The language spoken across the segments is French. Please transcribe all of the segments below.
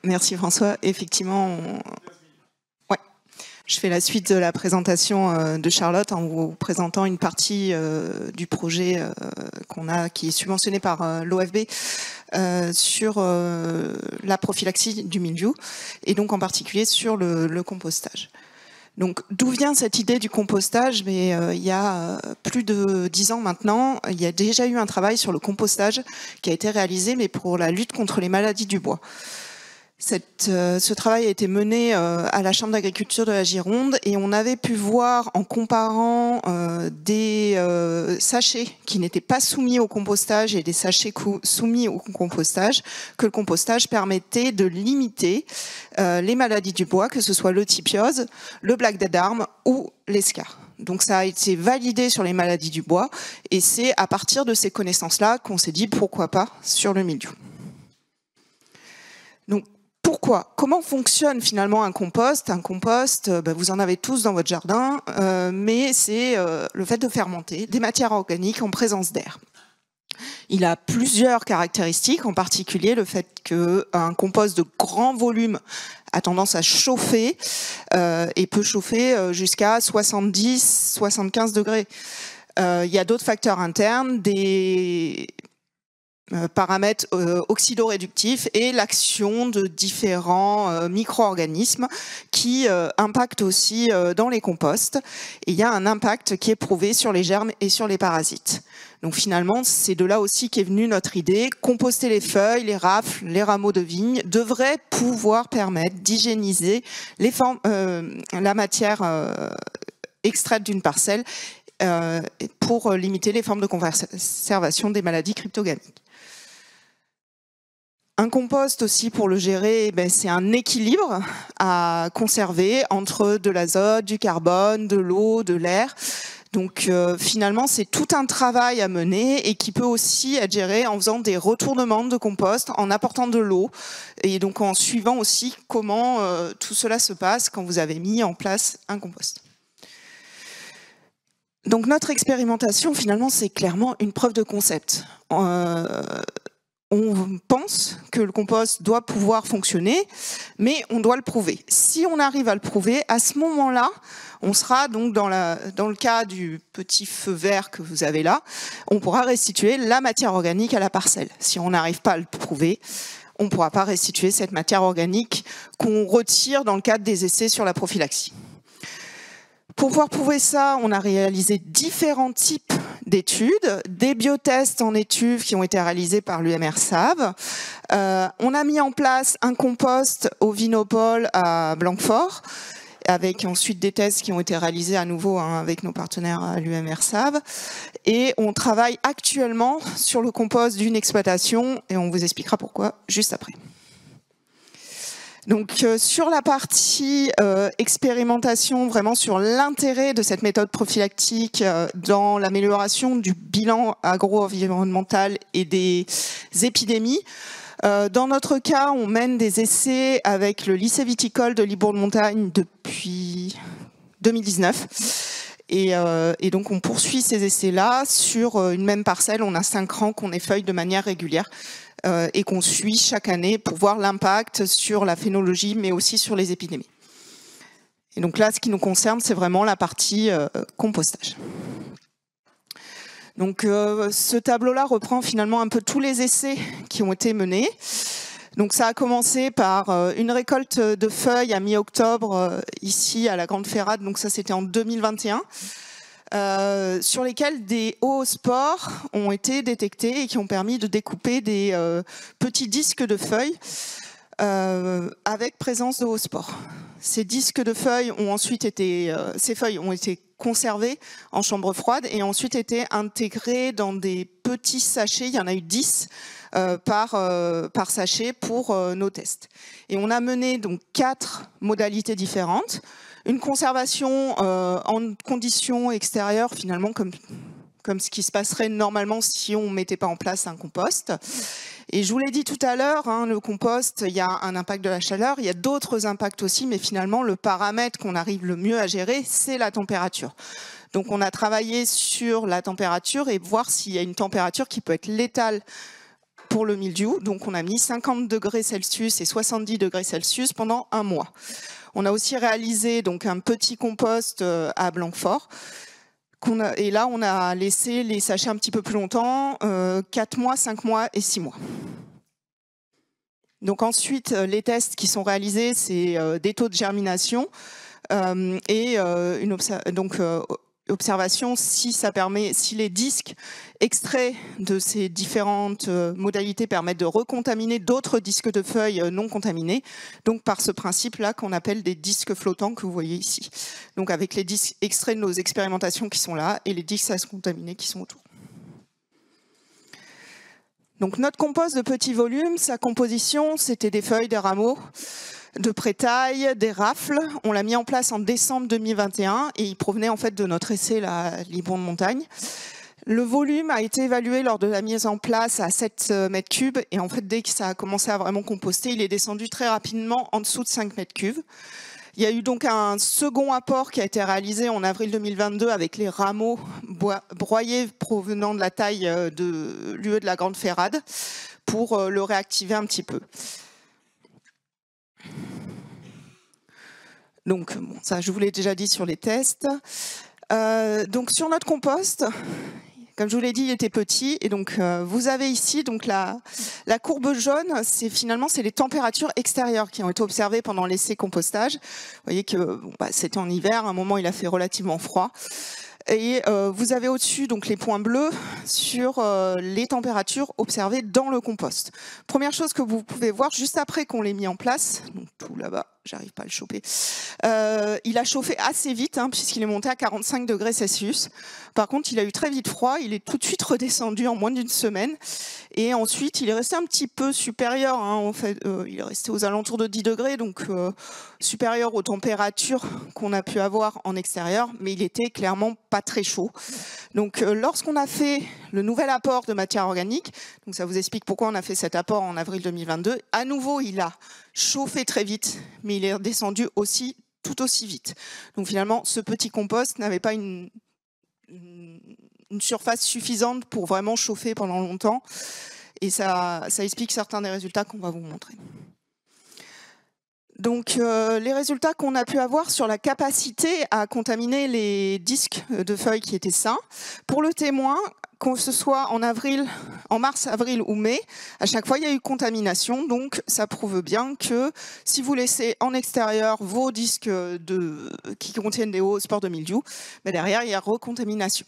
Merci François. Effectivement, ouais. Je fais la suite de la présentation de Charlotte en vous présentant une partie du projet qu'on a, qui est subventionné par l'OFB sur la prophylaxie du mildiou et donc en particulier sur le compostage. Donc, d'où vient cette idée du compostage? Mais il y a plus de 10 ans maintenant, il y a déjà eu un travail sur le compostage qui a été réalisé, mais pour la lutte contre les maladies du bois. Ce travail a été mené à la Chambre d'agriculture de la Gironde et on avait pu voir en comparant des sachets qui n'étaient pas soumis au compostage et des sachets soumis au compostage que le compostage permettait de limiter les maladies du bois, que ce soit l'eutypiose, le black dead arm ou l'escar. Donc ça a été validé sur les maladies du bois et c'est à partir de ces connaissances-là qu'on s'est dit pourquoi pas sur le mildiou. Donc, pourquoi? Comment fonctionne finalement un compost? Un compost, vous en avez tous dans votre jardin, mais c'est le fait de fermenter des matières organiques en présence d'air. Il a plusieurs caractéristiques, en particulier le fait qu'un compost de grand volume a tendance à chauffer et peut chauffer jusqu'à 70-75 degrés. Il y a d'autres facteurs internes, des paramètres oxydoréductifs et l'action de différents micro-organismes qui impactent aussi dans les composts. Et il y a un impact qui est prouvé sur les germes et sur les parasites. Donc finalement, c'est de là aussi qu'est venue notre idée. Composter les feuilles, les rafles, les rameaux de vigne devrait pouvoir permettre d'hygiéniser la matière extraite d'une parcelle pour limiter les formes de conservation des maladies cryptogamiques. Un compost aussi, pour le gérer, c'est un équilibre à conserver entre de l'azote, du carbone, de l'eau, de l'air. Donc finalement, c'est tout un travail à mener et qui peut aussi être géré en faisant des retournements de compost, en apportant de l'eau et donc en suivant aussi comment tout cela se passe quand vous avez mis en place un compost. Donc notre expérimentation, finalement, c'est clairement une preuve de concept. On pense que le compost doit pouvoir fonctionner, mais on doit le prouver. Si on arrive à le prouver, à ce moment-là, on sera donc dans le cas du petit feu vert que vous avez là, on pourra restituer la matière organique à la parcelle. Si on n'arrive pas à le prouver, on ne pourra pas restituer cette matière organique qu'on retire dans le cadre des essais sur la prophylaxie. Pour pouvoir prouver ça, on a réalisé différents types d'études, des biotests en étuves qui ont été réalisés par l'UMR-SAV. On a mis en place un compost au Vinopole à Blanquefort, avec ensuite des tests qui ont été réalisés à nouveau avec nos partenaires à l'UMR-SAV. Et on travaille actuellement sur le compost d'une exploitation, et on vous expliquera pourquoi juste après. Donc sur la partie expérimentation, vraiment sur l'intérêt de cette méthode prophylactique dans l'amélioration du bilan agro-environnemental et des épidémies. Dans notre cas, on mène des essais avec le lycée viticole de Libourne-Montagne depuis 2019. Et donc on poursuit ces essais-là sur une même parcelle. On a 5 rangs qu'on effeuille de manière régulière. Et qu'on suit chaque année pour voir l'impact sur la phénologie, mais aussi sur les épidémies. Et donc là, ce qui nous concerne, c'est vraiment la partie compostage. Donc ce tableau-là reprend finalement un peu tous les essais qui ont été menés. Donc ça a commencé par une récolte de feuilles à mi-octobre, ici à la Grande Ferrade, donc ça c'était en 2021. Sur lesquels des oospores ont été détectés et qui ont permis de découper des petits disques de feuilles avec présence de oospores. Ces disques de feuilles ont ensuite été, ces feuilles ont été conservées en chambre froide et ont ensuite été intégrées dans des petits sachets. Il y en a eu 10 par sachet pour nos tests. Et on a mené donc 4 modalités différentes. Une conservation en conditions extérieures, finalement, comme ce qui se passerait normalement si on ne mettait pas en place un compost. Et je vous l'ai dit tout à l'heure, le compost, il y a un impact de la chaleur, il y a d'autres impacts aussi, mais finalement, le paramètre qu'on arrive le mieux à gérer, c'est la température. Donc on a travaillé sur la température et voir s'il y a une température qui peut être létale pour le mildiou. Donc on a mis 50 degrés Celsius et 70 degrés Celsius pendant 1 mois. On a aussi réalisé donc un petit compost à Blanquefort. Et là, on a laissé les sachets un petit peu plus longtemps, 4 mois, 5 mois et 6 mois. Donc ensuite, les tests qui sont réalisés, c'est des taux de germination et une observation si les disques extraits de ces différentes modalités permettent de recontaminer d'autres disques de feuilles non contaminés, donc par ce principe-là qu'on appelle des disques flottants que vous voyez ici. Donc avec les disques extraits de nos expérimentations qui sont là et les disques contaminés qui sont autour. Donc notre compost de petit volume, sa composition, c'était des feuilles, des rameaux, de pré-taille, des rafles. On l'a mis en place en décembre 2021 et il provenait en fait de notre essai la Libon de montagne. Le volume a été évalué lors de la mise en place à 7 mètres cubes et en fait dès que ça a commencé à vraiment composter, il est descendu très rapidement en dessous de 5 mètres cubes. Il y a eu donc un second apport qui a été réalisé en avril 2022 avec les rameaux broyés provenant de la taille de l'UE de la Grande Ferrade pour le réactiver un petit peu. Donc, bon, ça, je vous l'ai déjà dit sur les tests. Donc, sur notre compost, comme je vous l'ai dit, il était petit. Et donc, vous avez ici donc la courbe jaune, c'est les températures extérieures qui ont été observées pendant l'essai compostage. Vous voyez que bon, c'était en hiver, à un moment, il a fait relativement froid. Et vous avez au-dessus donc les points bleus sur les températures observées dans le compost. Première chose que vous pouvez voir juste après qu'on l'ait mis en place, donc tout là-bas, j'arrive pas à le choper, il a chauffé assez vite puisqu'il est monté à 45 degrés Celsius. Par contre, il a eu très vite froid, il est tout de suite redescendu en moins d'une semaine. Et ensuite, il est resté un petit peu supérieur, en fait, il est resté aux alentours de 10 degrés, donc supérieur aux températures qu'on a pu avoir en extérieur, mais il était clairement pas très chaud. Donc lorsqu'on a fait le nouvel apport de matière organique, donc ça vous explique pourquoi on a fait cet apport en avril 2022, à nouveau il a chauffé très vite, mais il est redescendu aussi tout aussi vite. Donc finalement, ce petit compost n'avait pas une surface suffisante pour vraiment chauffer pendant longtemps, et ça explique certains des résultats qu'on va vous montrer. Donc les résultats qu'on a pu avoir sur la capacité à contaminer les disques de feuilles qui étaient sains. Pour le témoin, que ce soit en mars, avril ou mai, à chaque fois il y a eu contamination, donc ça prouve bien que si vous laissez en extérieur vos disques qui contiennent des hauts spores de mildiou, mais derrière il y a recontamination.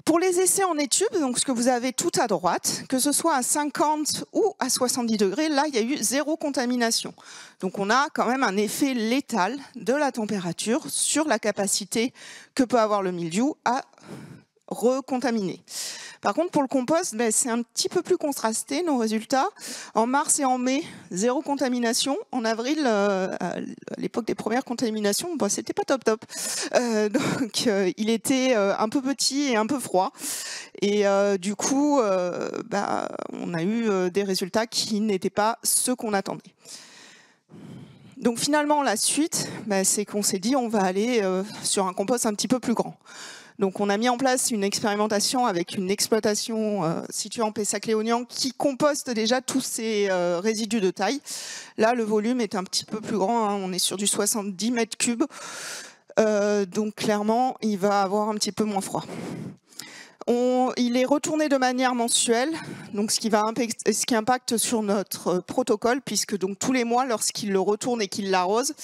Pour les essais en étude, donc ce que vous avez tout à droite, que ce soit à 50 ou à 70 degrés, là il y a eu 0 contamination. Donc on a quand même un effet létal de la température sur la capacité que peut avoir le mildiou à recontaminer. Par contre, pour le compost, c'est un petit peu plus contrasté, nos résultats. En mars et en mai, 0 contamination. En avril, à l'époque des premières contaminations, c'était pas top. Donc, il était un peu petit et un peu froid. Et du coup, on a eu des résultats qui n'étaient pas ceux qu'on attendait. Donc finalement, la suite, c'est qu'on s'est dit on va aller sur un compost un petit peu plus grand. Donc on a mis en place une expérimentation avec une exploitation située en Pessac-Léognan qui composte déjà tous ces résidus de taille. Là, le volume est un petit peu plus grand, on est sur du 70 mètres cubes. Donc clairement, il va avoir un petit peu moins froid. Il est retourné de manière mensuelle, donc ce qui impacte sur notre protocole, puisque donc tous les mois, lorsqu'il le retourne et qu'il l'arrose,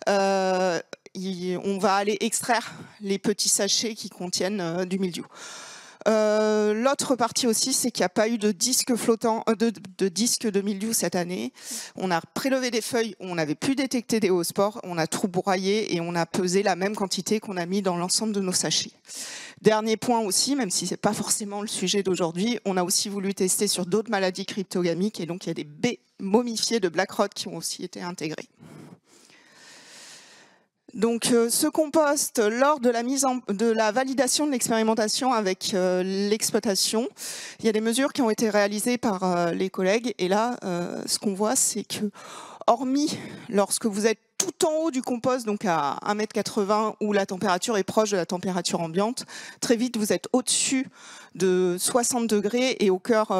on va aller extraire les petits sachets qui contiennent du mildiou. L'autre partie aussi, c'est qu'il n'y a pas eu de disques flottants, de disques de mildiou cette année. On a prélevé des feuilles où on avait pu détecter des hauts spores, on a tout broyé et on a pesé la même quantité qu'on a mis dans l'ensemble de nos sachets. Dernier point aussi, même si ce n'est pas forcément le sujet d'aujourd'hui, on a aussi voulu tester sur d'autres maladies cryptogamiques et donc il y a des baies momifiées de black rot qui ont aussi été intégrées. Donc ce compost, lors de la validation de l'expérimentation avec l'exploitation, il y a des mesures qui ont été réalisées par les collègues. Et là, ce qu'on voit, c'est que, hormis lorsque vous êtes tout en haut du compost, donc à 1,80 m, où la température est proche de la température ambiante. Très vite, vous êtes au-dessus de 60 degrés et au cœur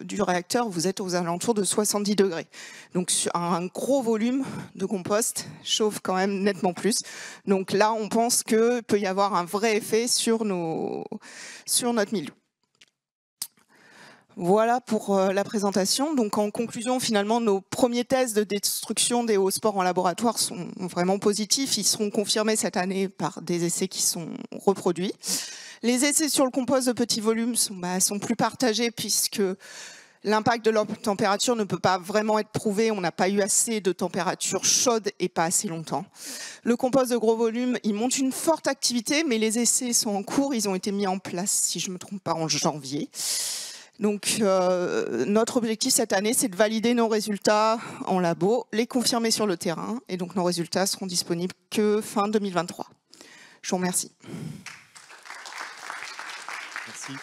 du réacteur, vous êtes aux alentours de 70 degrés. Donc un gros volume de compost chauffe quand même nettement plus. Donc là, on pense qu'il peut y avoir un vrai effet sur notre milieu. Voilà pour la présentation. Donc en conclusion, finalement, nos premiers tests de destruction des hauts spores en laboratoire sont vraiment positifs. Ils seront confirmés cette année par des essais qui sont reproduits. Les essais sur le compost de petit volume sont plus partagés puisque l'impact de leur température ne peut pas vraiment être prouvé. On n'a pas eu assez de température chaude et pas assez longtemps. Le compost de gros volume, il montre une forte activité, mais les essais sont en cours. Ils ont été mis en place, si je ne me trompe pas, en janvier. Donc, notre objectif cette année, c'est de valider nos résultats en labo, les confirmer sur le terrain. Et donc, nos résultats seront disponibles que fin 2023. Je vous remercie. Merci.